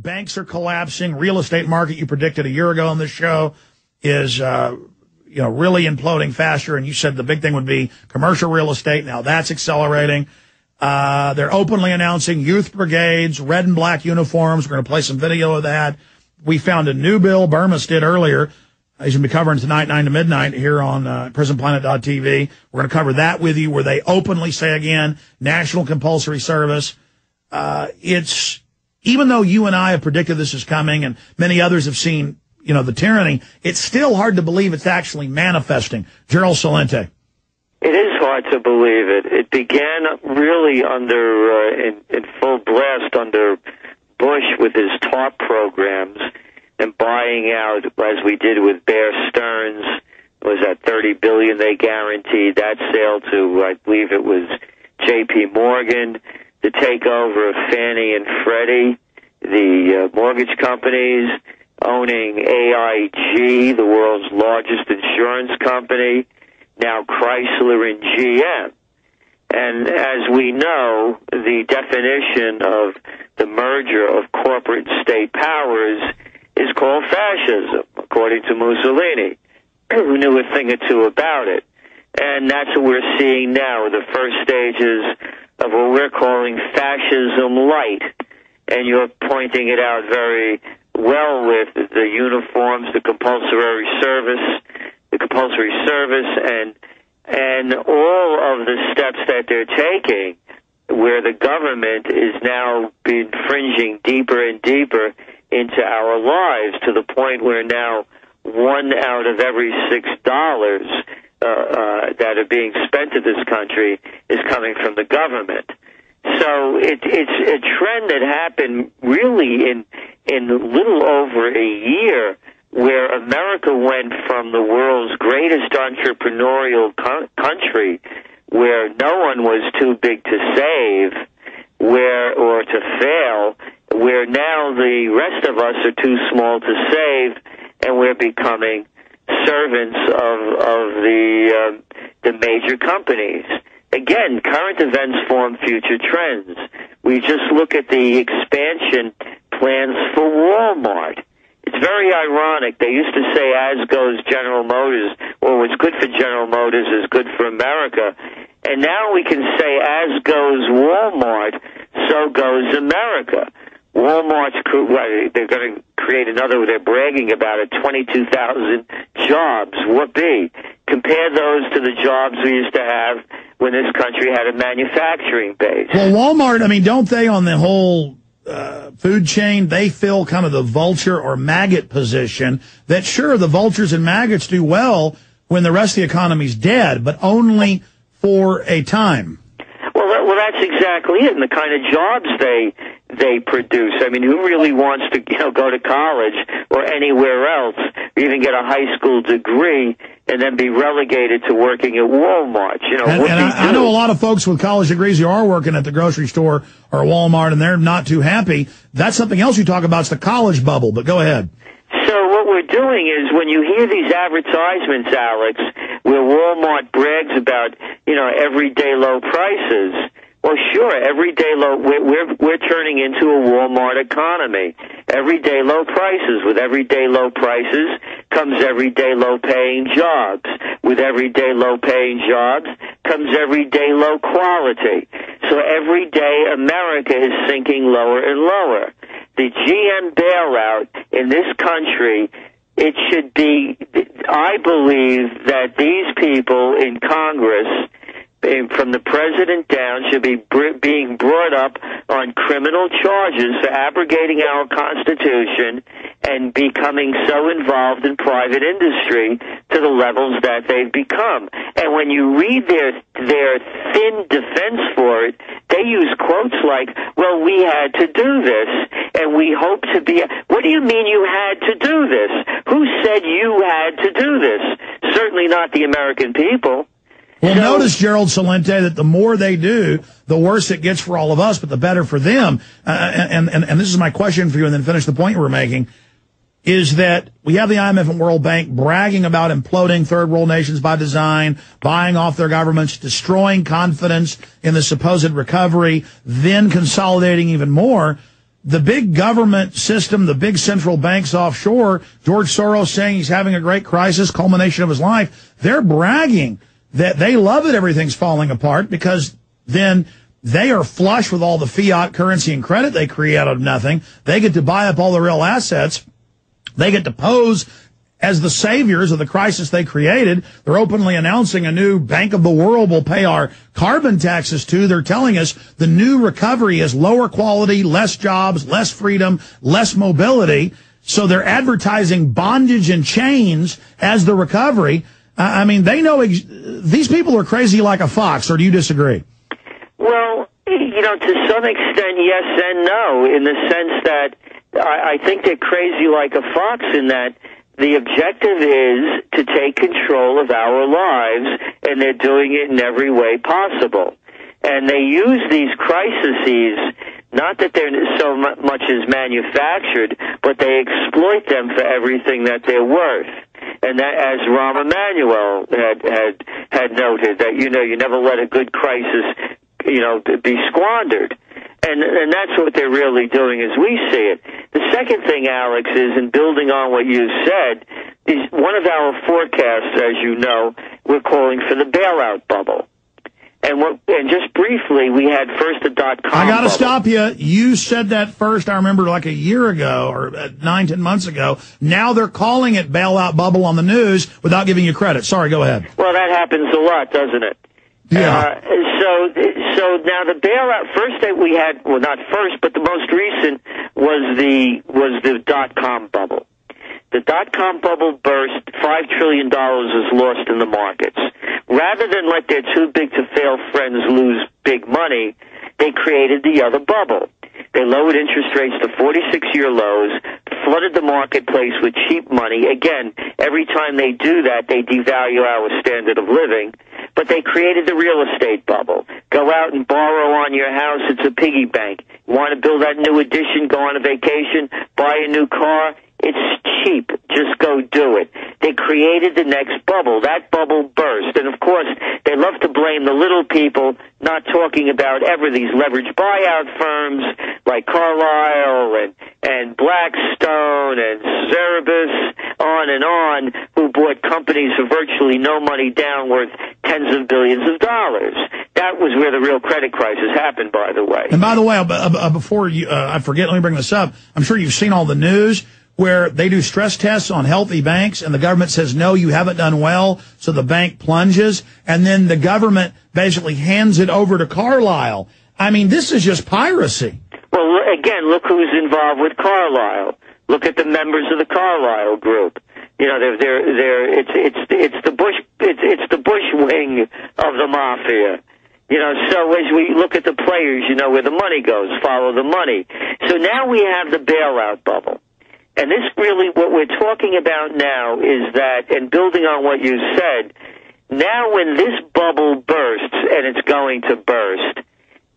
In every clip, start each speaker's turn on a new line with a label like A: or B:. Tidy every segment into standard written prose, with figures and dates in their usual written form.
A: Banks are collapsing. Real estate market, you predicted a year ago on this show, is really imploding faster. And you said the big thing would be commercial real estate. Now that's accelerating. They're openly announcing youth brigades, red and black uniforms. We're going to play some video of that. We found a new bill Burmis did earlier. He's going to be covering tonight, 9 to midnight, here on prisonplanet.tv. We're going to cover that with you, where they openly say again, national compulsory service. It's, even though you and I have predicted this is coming and many others have seen, the tyranny, it's still hard to believe it's actually manifesting. Gerald Celente.
B: It is hard to believe it. It began really in full blast under Bush with his TARP programs and buying out, as we did with Bear Stearns. Was that $30 billion they guaranteed? That sale to, I believe it was J.P. Morgan, the takeover of Fannie and Freddie, the mortgage companies, owning AIG, the world's largest insurance company, now Chrysler and GM. And as we know, the definition of the merger of corporate and state powers is called fascism, according to Mussolini, who knew a thing or two about it. And that's what we're seeing now, the first stages of what we're calling fascism light. And you're pointing it out very well with the uniforms, the compulsory service, and all of the steps that they're taking, where the government is now infringing deeper and deeper into our lives, to the point where now 1 out of every $6 that are being spent in this country is coming from the government. So it's a trend that happened really in a little over a year, where America went from the world's greatest entrepreneurial country, where no one was too big to save, or to fail, where now the rest of us are too small to save, and we're becoming servants of the major companies. Again, current events form future trends. We just look at the expansion plans for Walmart. It's very ironic. They used to say, as goes General Motors, or what's good for General Motors is good for America. And now we can say, as goes Walmart, so goes America. Walmart's, they're going to create another, they're bragging about it, 22,000 jobs. Whoopee. Compare those to the jobs we used to have when this country had a manufacturing base.
A: Well, Walmart, don't they, on the whole food chain, they fill kind of the vulture or maggot position that, sure, the vultures and maggots do well when the rest of the economy's dead, but only for a time.
B: Well, that's exactly it, and the kind of jobs they produce. Who really wants to go to college or anywhere else, or even get a high school degree, and then be relegated to working at Walmart?
A: I know a lot of folks with college degrees who are working at the grocery store or Walmart, and they're not too happy. That's something else you talk about, is the college bubble, but go ahead.
B: So what we're doing is, when you hear these advertisements, Alex, where Walmart brags about, everyday low prices, well, sure, everyday low, we're turning into a Walmart economy. Everyday low prices. With everyday low prices comes everyday low paying jobs. With everyday low paying jobs comes everyday low quality. So every day America is sinking lower and lower. The GM bailout in this country, it should be, I believe that these people in Congress, from the president down, should be being brought up on criminal charges for abrogating our Constitution and becoming so involved in private industry to the levels that they've become. And when you read their thin defense for it, they use quotes like, well, we had to do this, and we hope to be... What do you mean you had to do this? Who said you had to do this? Certainly not the American people.
A: Well, notice, Gerald Celente, that the more they do, the worse it gets for all of us, but the better for them. And this is my question for you, and then finish the point you were making, is that we have the IMF and World Bank bragging about imploding third world nations by design, buying off their governments, destroying confidence in the supposed recovery, then consolidating even more. the big government system, the big central banks offshore, George Soros saying he's having a great crisis, culmination of his life, they're bragging that they love that everything's falling apart because then they are flush with all the fiat currency and credit they create out of nothing. They get to buy up all the real assets. They get to pose as the saviors of the crisis they created. They're openly announcing a new Bank of the World will pay our carbon taxes to. They're telling us the new recovery is lower quality, less jobs, less freedom, less mobility. So they're advertising bondage and chains as the recovery. I mean, they know these people are crazy like a fox, or do you disagree?
B: Well, you know, to some extent, yes and no, in the sense that I think they're crazy like a fox in that the objective is to take control of our lives, and they're doing it in every way possible. And they use these crises, not that they're so much as manufactured, but they exploit them for everything that they're worth. And that, as Rahm Emanuel had noted, that, you know, you never let a good crisis, you know, be squandered. And that's what they're really doing as we see it. The second thing, Alex, is, in building on what you said, is one of our forecasts, as you know, we're calling for the bailout bubble. And just briefly, we had first the dot-com
A: I got to
B: bubble.
A: stop you. You said that first, I remember, like a year ago or 9-10 months ago. Now they're calling it bailout bubble on the news without giving you credit. Sorry, go ahead.
B: Well, that happens a lot, doesn't it?
A: Yeah.
B: So now the bailout, first that we had, well, not first, but the most recent was the dot-com bubble. The dot-com bubble burst, $5 trillion is lost in the markets. Rather than let their too-big-to-fail friends lose big money, they created the other bubble. They lowered interest rates to 46-year lows, flooded the marketplace with cheap money. Again, every time they do that, they devalue our standard of living. But they created the real estate bubble. Go out and borrow on your house. It's a piggy bank. You want to build that new addition, go on a vacation, buy a new car. It's cheap. Just go do it. They created the next bubble. That bubble burst. And, of course, they love to blame the little people, not talking about ever these leveraged buyout firms like Carlyle and Blackstone and Cerebus, on, who bought companies for virtually no money down worth tens of billions of dollars. That was where the real credit crisis happened, by the way.
A: And by the way, before I forget, let me bring this up. I'm sure you've seen all the news where they do stress tests on healthy banks, and the government says, no, you haven't done well, so the bank plunges, and then the government basically hands it over to Carlyle. I mean, this is just piracy.
B: Well, again, look who's involved with Carlyle. Look at the members of the Carlyle group. You know, it's the Bush wing of the mafia. You know, so as we look at the players, you know where the money goes. Follow the money. So now we have the bailout bubble. And this really, what we're talking about now is that, and building on what you said, now when this bubble bursts, and it's going to burst,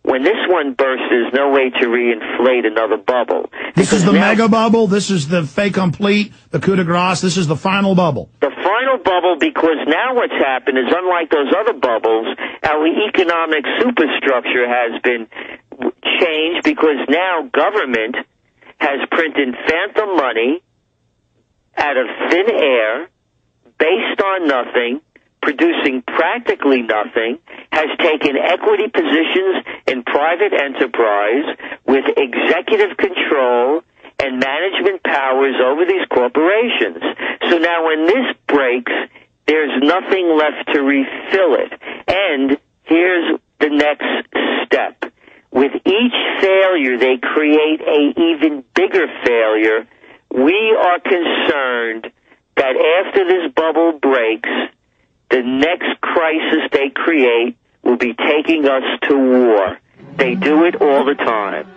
B: when this one bursts, there's no way to reinflate another bubble.
A: This is the mega bubble. This is the fait complete, the coup de grace. This is the final bubble.
B: The final bubble, because now what's happened is, unlike those other bubbles, our economic superstructure has been changed, because now government has printed phantom money out of thin air, based on nothing, producing practically nothing, has taken equity positions in private enterprise with executive control and management powers over these corporations. So now when this breaks, there's nothing left to refill it. And here's the next step. With each failure, they create an even bigger failure. We are concerned that after this bubble breaks, the next crisis they create will be taking us to war. They do it all the time.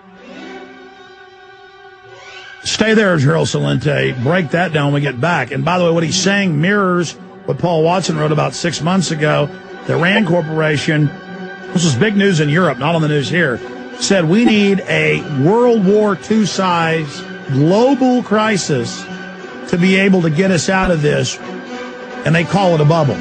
A: Stay there, Gerald Celente. Break that down when we get back. And by the way, what he's saying mirrors what Paul Watson wrote about 6 months ago. The Rand Corporation, this was big news in Europe, not on the news here, said we need a World War II size global crisis to be able to get us out of this, and they call it a bubble.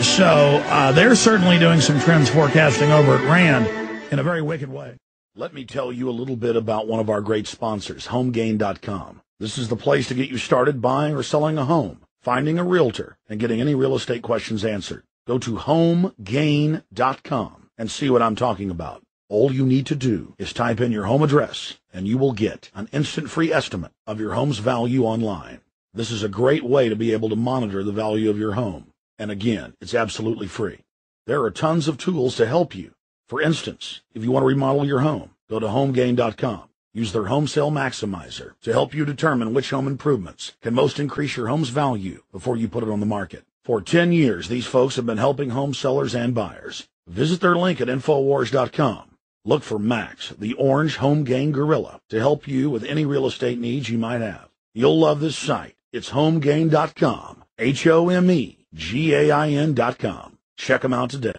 A: So they're certainly doing some trends forecasting over at Rand in a very wicked way. Let me tell you a little bit about one of our great sponsors, HomeGain.com. This is the place to get you started buying or selling a home, finding a realtor, and getting any real estate questions answered. Go to HomeGain.com and see what I'm talking about. All you need to do is type in your home address, and you will get an instant free estimate of your home's value online. This is a great way to be able to monitor the value of your home. And again, it's absolutely free. There are tons of tools to help you. For instance, if you want to remodel your home, go to HomeGain.com. Use their Home Sale Maximizer to help you determine which home improvements can most increase your home's value before you put it on the market. For 10 years, these folks have been helping home sellers and buyers. Visit their link at Infowars.com. Look for Max, the orange HomeGain gorilla, to help you with any real estate needs you might have. You'll love this site. It's HomeGain.com, HomeGain.com. Check them out today.